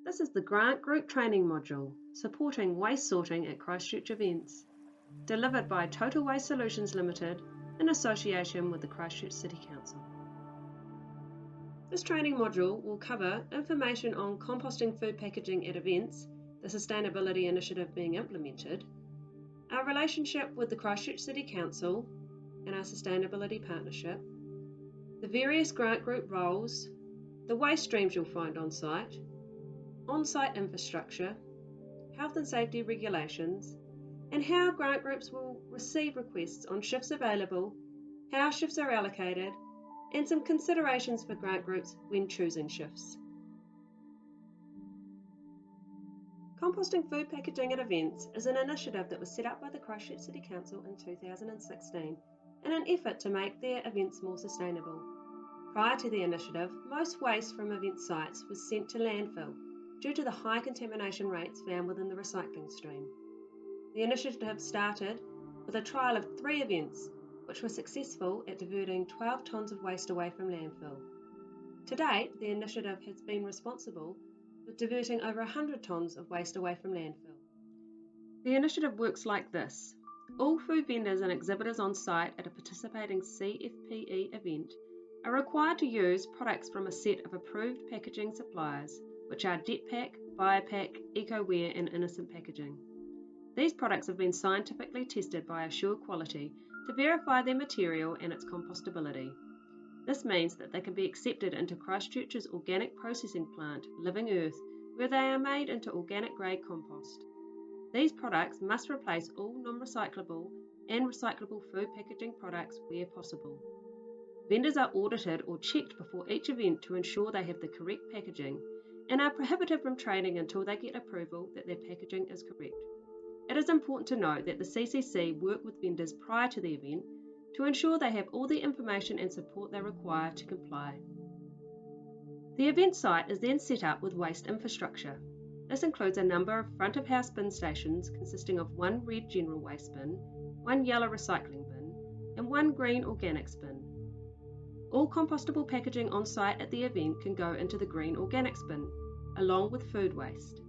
This is the Grant Group training module supporting waste sorting at Christchurch events, delivered by Total Waste Solutions Limited in association with the Christchurch City Council. This training module will cover information on composting food packaging at events, the sustainability initiative being implemented, our relationship with the Christchurch City Council and our sustainability partnership, the various Grant Group roles, the waste streams you'll find on site, on-site infrastructure, health and safety regulations, and how Grant Groups will receive requests on shifts available, how shifts are allocated, and some considerations for Grant Groups when choosing shifts. Composting food packaging at events is an initiative that was set up by the Christchurch City Council in 2016 in an effort to make their events more sustainable. Prior to the initiative, most waste from event sites was sent to landfill due to the high contamination rates found within the recycling stream. The initiative started with a trial of 3 events, which were successful at diverting 12 tonnes of waste away from landfill. To date, the initiative has been responsible for diverting over 100 tonnes of waste away from landfill. The initiative works like this. All food vendors and exhibitors on site at a participating CFPE event are required to use products from a set of approved packaging suppliers, which are DetPack, BioPack, EcoWare and Innocent Packaging. These products have been scientifically tested by Assure Quality to verify their material and its compostability. This means that they can be accepted into Christchurch's organic processing plant, Living Earth, where they are made into organic grade compost. These products must replace all non-recyclable and recyclable food packaging products where possible. Vendors are audited or checked before each event to ensure they have the correct packaging and are prohibited from trading until they get approval that their packaging is correct. It is important to note that the CCC work with vendors prior to the event to ensure they have all the information and support they require to comply. The event site is then set up with waste infrastructure. This includes a number of front-of-house bin stations consisting of 1 red general waste bin, 1 yellow recycling bin, and 1 green organics bin. All compostable packaging on site at the event can go into the green organics bin, along with food waste.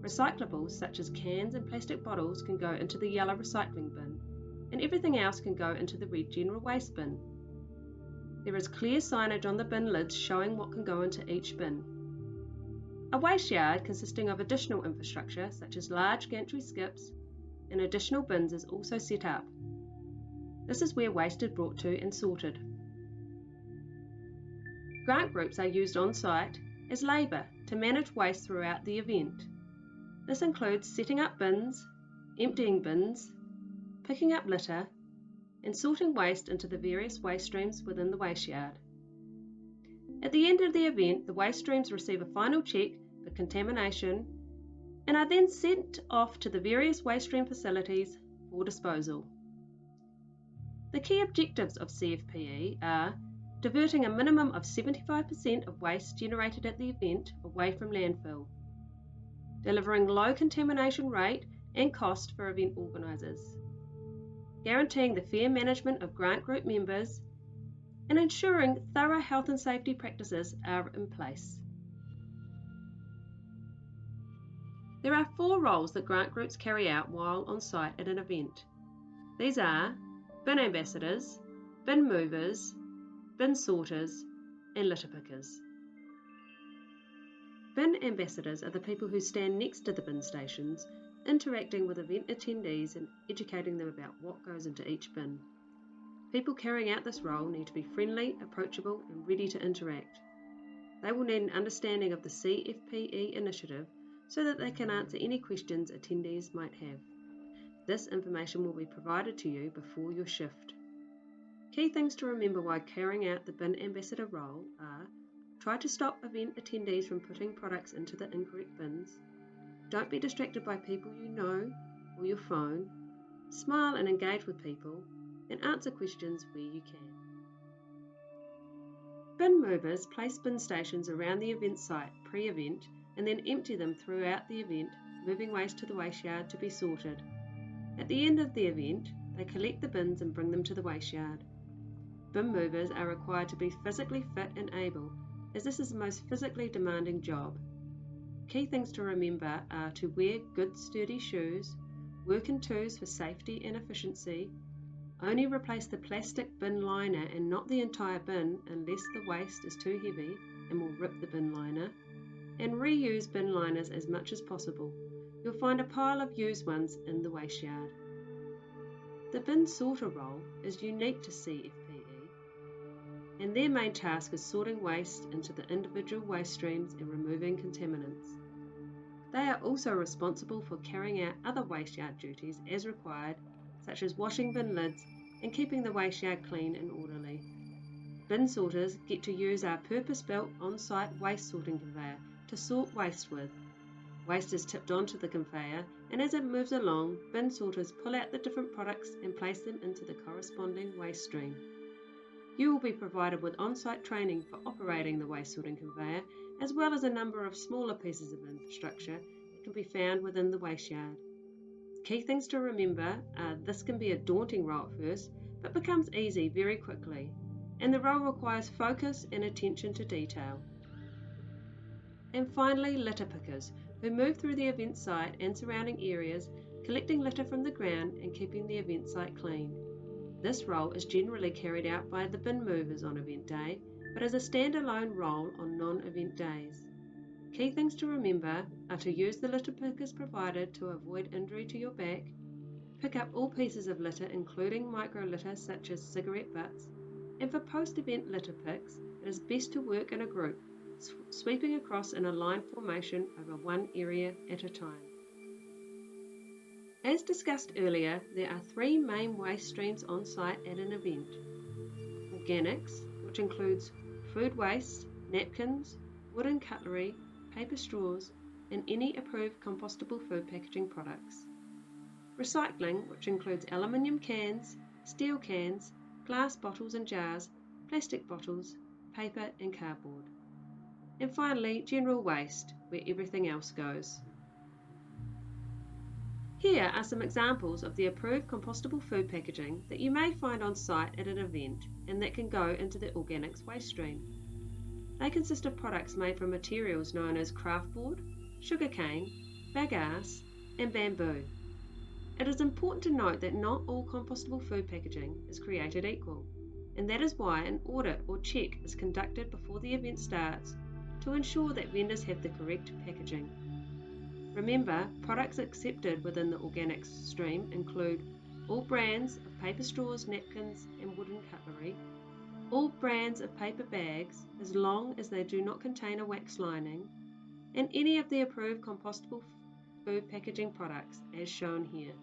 Recyclables such as cans and plastic bottles can go into the yellow recycling bin, and everything else can go into the red general waste bin. There is clear signage on the bin lids showing what can go into each bin. A waste yard consisting of additional infrastructure such as large gantry skips and additional bins is also set up. This is where waste is brought to and sorted. Grant groups are used on site as labour to manage waste throughout the event. This includes setting up bins, emptying bins, picking up litter, and sorting waste into the various waste streams within the waste yard. At the end of the event, the waste streams receive a final check for contamination and are then sent off to the various waste stream facilities for disposal. The key objectives of CFPE are diverting a minimum of 75% of waste generated at the event away from landfill, delivering low contamination rate and cost for event organisers, guaranteeing the fair management of Grant Group members, and ensuring thorough health and safety practices are in place. There are 4 roles that Grant Groups carry out while on site at an event. These are bin ambassadors, bin movers, bin sorters, and litter pickers. Bin ambassadors are the people who stand next to the bin stations, interacting with event attendees and educating them about what goes into each bin. People carrying out this role need to be friendly, approachable, and ready to interact. They will need an understanding of the CFPE initiative so that they can answer any questions attendees might have. This information will be provided to you before your shift. Key things to remember while carrying out the bin ambassador role are: try to stop event attendees from putting products into the incorrect bins, don't be distracted by people you know or your phone, smile and engage with people, and answer questions where you can. Bin movers place bin stations around the event site pre-event and then empty them throughout the event, moving waste to the waste yard to be sorted. At the end of the event, they collect the bins and bring them to the waste yard. Bin movers are required to be physically fit and able, as this is the most physically demanding job. key things to remember are to wear good sturdy shoes, work in twos for safety and efficiency, only replace the plastic bin liner and not the entire bin unless the waste is too heavy and will rip the bin liner, and reuse bin liners as much as possible. You'll find a pile of used ones in the waste yard. The bin sorter role is unique to CFPE, and their main task is sorting waste into the individual waste streams and removing contaminants. They are also responsible for carrying out other waste yard duties as required, such as washing bin lids and keeping the waste yard clean and orderly. Bin sorters get to use our purpose-built on-site waste sorting conveyor to sort waste with. Waste is tipped onto the conveyor, and as it moves along, bin sorters pull out the different products and place them into the corresponding waste stream. You will be provided with on-site training for operating the waste sorting conveyor, as well as a number of smaller pieces of infrastructure that can be found within the waste yard. Key things to remember are this can be a daunting role at first, but becomes easy very quickly, and the role requires focus and attention to detail. And finally, litter pickers, who move through the event site and surrounding areas, collecting litter from the ground and keeping the event site clean. This role is generally carried out by the bin movers on event day, but is a standalone role on non-event days. Key things to remember are to use the litter pickers provided to avoid injury to your back, pick up all pieces of litter including micro litter such as cigarette butts, and for post-event litter picks, it is best to work in a group, sweeping across in a line formation over one area at a time. As discussed earlier, there are three main waste streams on site at an event. Organics, which includes food waste, napkins, wooden cutlery, paper straws, and any approved compostable food packaging products. Recycling, which includes aluminium cans, steel cans, glass bottles and jars, plastic bottles, paper and cardboard. And finally, general waste, where everything else goes. Here are some examples of the approved compostable food packaging that you may find on site at an event and that can go into the organics waste stream. They consist of products made from materials known as craftboard, sugarcane, bagasse, and bamboo. It is important to note that not all compostable food packaging is created equal, and that is why an audit or check is conducted before the event starts to ensure that vendors have the correct packaging. Remember, products accepted within the organics stream include all brands of paper straws, napkins, and wooden cutlery, all brands of paper bags as long as they do not contain a wax lining, and any of the approved compostable food packaging products as shown here.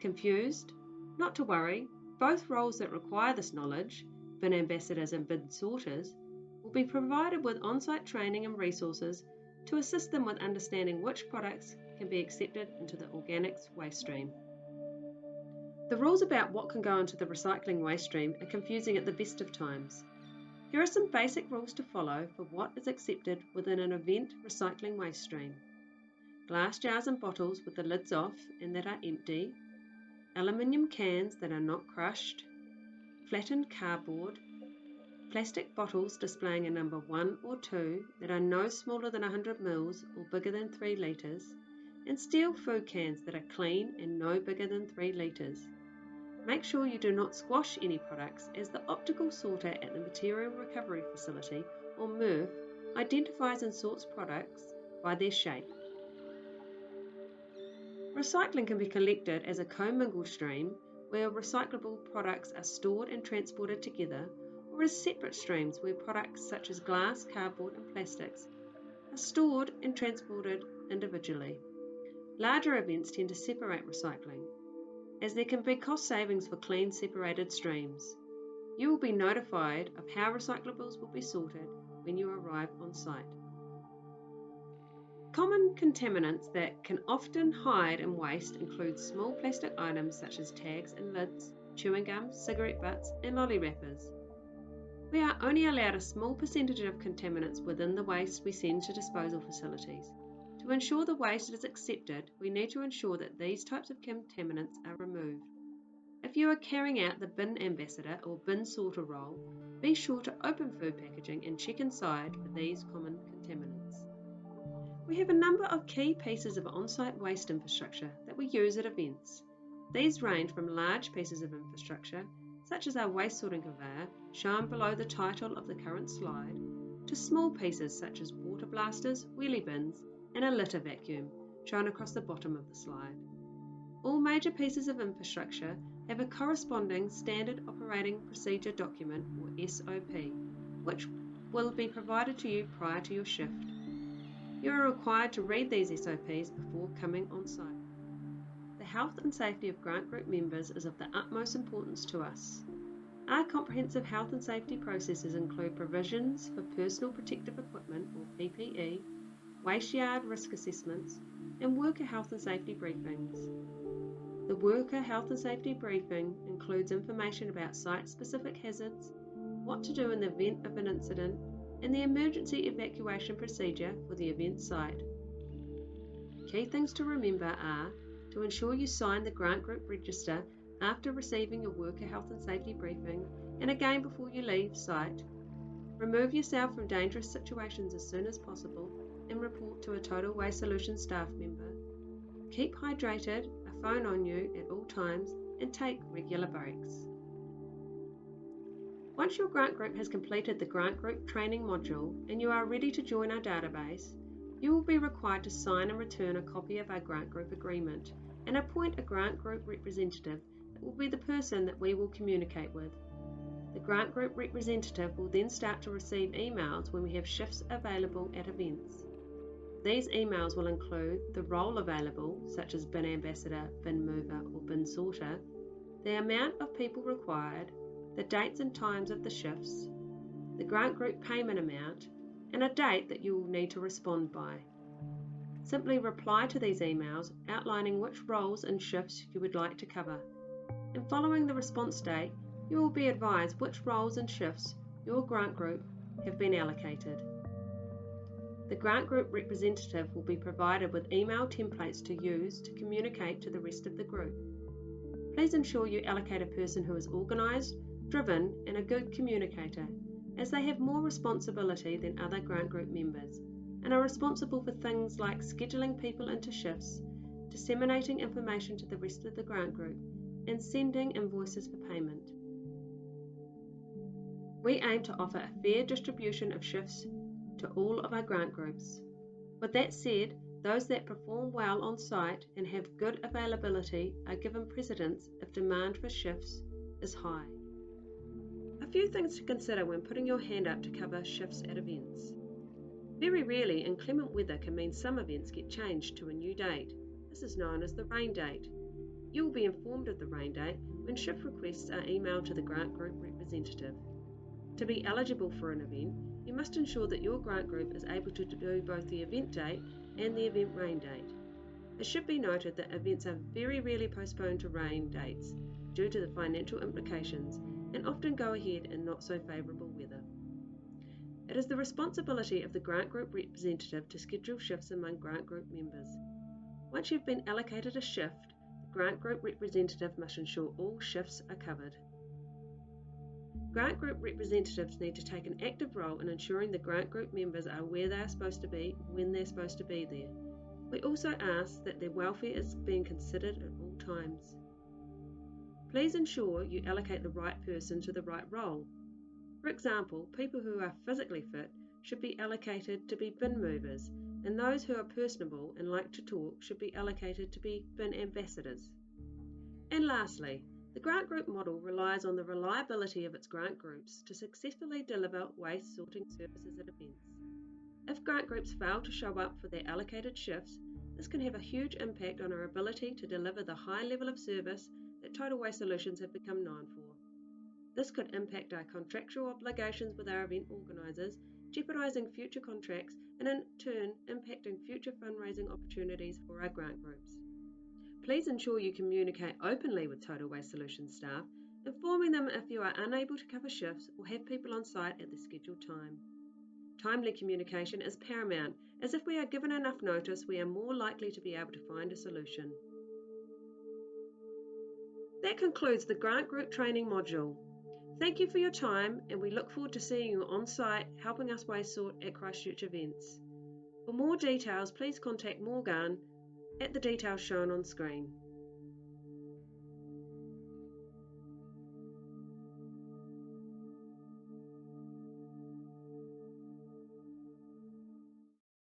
Confused? Not to worry, both roles that require this knowledge, bin ambassadors and bin sorters, will be provided with on-site training and resources to assist them with understanding which products can be accepted into the organics waste stream. The rules about what can go into the recycling waste stream are confusing at the best of times. Here are some basic rules to follow for what is accepted within an event recycling waste stream. Glass jars and bottles with the lids off and that are empty, aluminium cans that are not crushed, flattened cardboard, plastic bottles displaying a number 1 or 2 that are no smaller than 100 ml or bigger than 3 litres, and steel food cans that are clean and no bigger than 3 litres. Make sure you do not squash any products, as the optical sorter at the Material Recovery Facility, or MRF, identifies and sorts products by their shape. Recycling can be collected as a commingled stream where recyclable products are stored and transported together, or as separate streams where products such as glass, cardboard and plastics are stored and transported individually. Larger events tend to separate recycling, as there can be cost savings for clean separated streams. You will be notified of how recyclables will be sorted when you arrive on site. Common contaminants that can often hide in waste include small plastic items such as tags and lids, chewing gum, cigarette butts and lolly wrappers. We are only allowed a small percentage of contaminants within the waste we send to disposal facilities. To ensure the waste is accepted, we need to ensure that these types of contaminants are removed. If you are carrying out the bin ambassador or bin sorter role, be sure to open food packaging and check inside for these common contaminants. We have a number of key pieces of on-site waste infrastructure that we use at events. These range from large pieces of infrastructure, such as our waste sorting conveyor, shown below the title of the current slide, to small pieces such as water blasters, wheelie bins, and a litter vacuum, shown across the bottom of the slide. All major pieces of infrastructure have a corresponding Standard Operating Procedure Document, or SOP, which will be provided to you prior to your shift. You are required to read these SOPs before coming on site. The health and safety of grant group members is of the utmost importance to us. Our comprehensive health and safety processes include provisions for personal protective equipment, or PPE, waste yard risk assessments, and worker health and safety briefings. The worker health and safety briefing includes information about site-specific hazards, what to do in the event of an incident, and the emergency evacuation procedure for the event site. Key things to remember are to ensure you sign the grant group register after receiving your worker health and safety briefing and again before you leave site. Remove yourself from dangerous situations as soon as possible and report to a Total Waste Solutions staff member. Keep hydrated, a phone on you at all times, and take regular breaks. Once your grant group has completed the grant group training module and you are ready to join our database, you will be required to sign and return a copy of our grant group agreement and appoint a grant group representative that will be the person that we will communicate with. The grant group representative will then start to receive emails when we have shifts available at events. These emails will include the role available, such as bin ambassador, bin mover, or bin sorter, the amount of people required, the dates and times of the shifts, the grant group payment amount, and a date that you will need to respond by. Simply reply to these emails outlining which roles and shifts you would like to cover, and following the response date, you will be advised which roles and shifts your grant group have been allocated. The grant group representative will be provided with email templates to use to communicate to the rest of the group. Please ensure you allocate a person who is organised, driven, and a good communicator, as they have more responsibility than other grant group members and are responsible for things like scheduling people into shifts, disseminating information to the rest of the grant group, and sending invoices for payment. We aim to offer a fair distribution of shifts to all of our grant groups. With that said, those that perform well on site and have good availability are given precedence if demand for shifts is high. A few things to consider when putting your hand up to cover shifts at events. Very rarely, inclement weather can mean some events get changed to a new date. This is known as the rain date. You will be informed of the rain date when shift requests are emailed to the grant group representative. To be eligible for an event, you must ensure that your grant group is able to do both the event date and the event rain date. It should be noted that events are very rarely postponed to rain dates due to the financial implications and often go ahead in not so favourable weather. It is the responsibility of the grant group representative to schedule shifts among grant group members. Once you've been allocated a shift, the grant group representative must ensure all shifts are covered. Grant group representatives need to take an active role in ensuring the grant group members are where they are supposed to be when they're supposed to be there. We also ask that their welfare is being considered at all times. Please ensure you allocate the right person to the right role. For example, people who are physically fit should be allocated to be bin movers, and those who are personable and like to talk should be allocated to be bin ambassadors. And lastly, the grant group model relies on the reliability of its grant groups to successfully deliver waste sorting services at events. If grant groups fail to show up for their allocated shifts, this can have a huge impact on our ability to deliver the high level of service that Total Waste Solutions have become known for. This could impact our contractual obligations with our event organisers, jeopardising future contracts and in turn impacting future fundraising opportunities for our grant groups. Please ensure you communicate openly with Total Waste Solutions staff, informing them if you are unable to cover shifts or have people on site at the scheduled time. Timely communication is paramount, as if we are given enough notice, we are more likely to be able to find a solution. That concludes the grant group training module. Thank you for your time, and we look forward to seeing you on site helping us waste sort at Christchurch events. For more details, please contact Morgan at the details shown on screen.